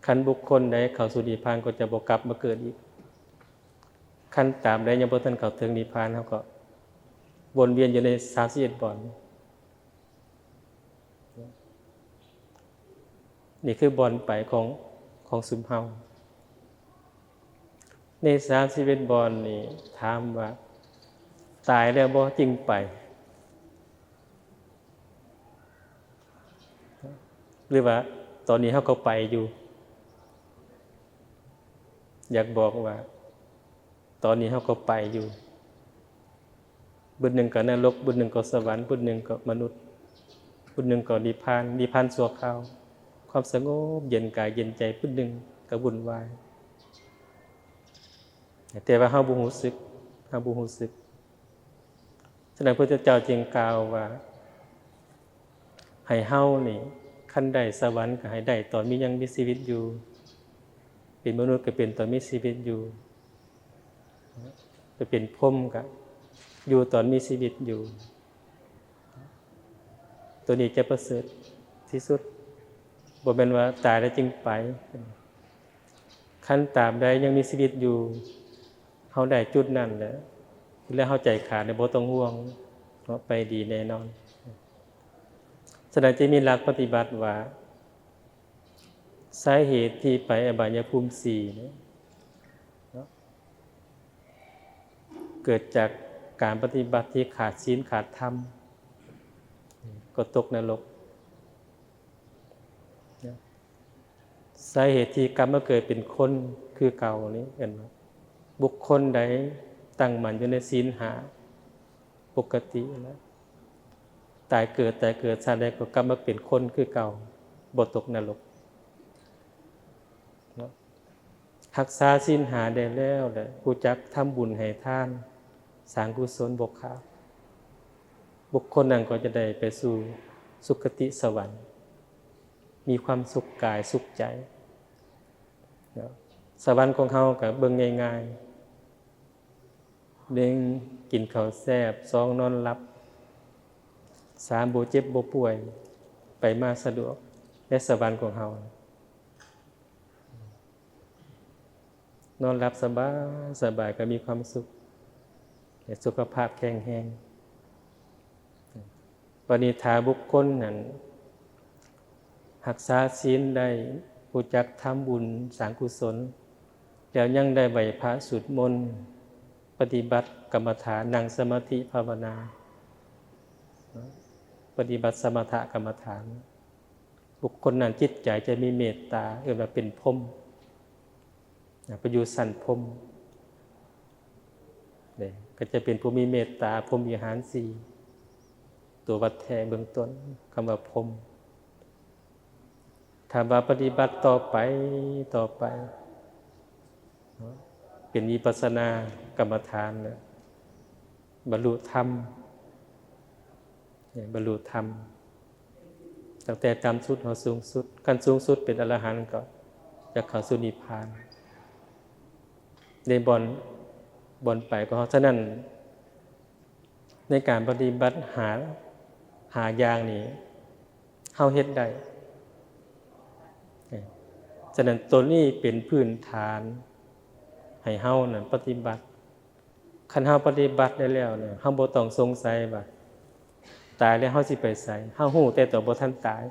คันบุคคลใดเข้าสู่นิพพานก็จะบ่กลับมาเกิดอีกคันตามใดยังบ่ทันเข้าถึงนิพพานเฮาก็วนเวียนอยู่ใน31บ่อนนี่คือบ่อนไปของสุมเฮาใน31บ่อนนี่ถามว่าตายแล้วบ่จริงไปหรือว่าตอนนี้เฮาก็ไปอยู่อยากบอกว่าตอนนี้เฮาก็ไปอยู่บุญหนึ่งก็นรกบุญหนึ่งก็สวรรค์บุญหนึ่งก็มนุษย์บุญหนึ่งก็นิพพานชั่วคราวความสงบเย็นกายเย็นใจบุญหนึ่งก็วุ่นวายแต่ว่าเฮาบ่รู้สึกฉะนั้นพระพุทธเจ้าจึงกล่าวว่าให้เฮานี่คันได้สวรรค์ก็ให้ได้ตอนยังมีชีวิตอยู่เป็นมนุษย์ก็เป็นตอนมีชีวิตอยู่ไปเป็นพรหมก็อยู่ตอนมีชีวิตอยู่ตัวนี้จะประเสริฐที่สุดบ่แม่นว่าตายแล้วจึงไปคันตราบใดยังมีชีวิตอยู่เฮาได้จุดนั้นแหละแล้วเฮาใจขาดบ่ต้องห่วงเนาะไปดีแน่นอนฉะนั้นจะมีหลักปฏิบัติว่าสาเหตุที่ไปอบายภูมิ4เนี่ยเนาะเกิดจากการปฏิบัติที่ขาดศีลขาดธรรมก็ตกนรกสาเหตุที่กลับมาเกิดเป็นคนคือเก่านี้เห็นไหมบุคคลใดตั้งมั่นอยู่ในศีล5ปกติแล้วตายเกิดชาติใดก็กลับมาเป็นคนคือเก่าบ่ตกนรกเนาะรักษาศีล5ได้แล้วแหละรู้จักทำบุญให้ทานสร้างกุศลบกขาบุคคลนั้นก็จะได้ไปสู่สุคติสวรรค์มีความสุขกายสุขใจเนาะสวรรค์ของเฮาก็เบิ่งง่ายๆ1กินข้าวแซ่บ2นอนหลับ3บ่เจ็บบ่ป่วยไปมาสะดวกในสวรรค์ของเฮานอนหลับสบายก็มีความสุขสุขภาพแข็งแรงปณิธาบุคคลนั้นรักษาศีลได้รู้จักทำบุญสร้างกุศลแล้วยังได้ไหว้พระสวดมนต์ปฏิบัติกรรมฐานนั่งสมาธิภาวนาปฏิบัติสมถกรรมฐานบุคคลนั้นจิตใจจะมีเมตตาเรียกว่าเป็นพรหมไปอยู่สันพรหมเนี่ยก็จะเป็นผู้มีเมตตาพรหมวิหาร4ตัววัดแท้เบื้องต้นคำว่าพรหมถ้าว่าปฏิบัติต่อไปเป็นวิปัสสนากรรมฐานนะบรรลุธรรมบรรลุธรรมตั้งแต่ต่ำสุดถึงสูงสุดขั้นสูงสุดเป็นอรหันต์ก็จะเข้าสู่นิพพานในบ่อนไปก็ฉะนั้นในการปฏิบัติหาอย่างนี้เฮาเฮ็ดได้ฉะนั้นตัวนี้เป็นพื้นฐานให้เฮานั่นปฏิบัติคันเฮาปฏิบัติได้แล้วเนี่ยเฮาบ่ต้องสงสัยว่าตายแล้วเฮาสิไปไสเฮาฮู้แต่ตัวบ่ทันตาย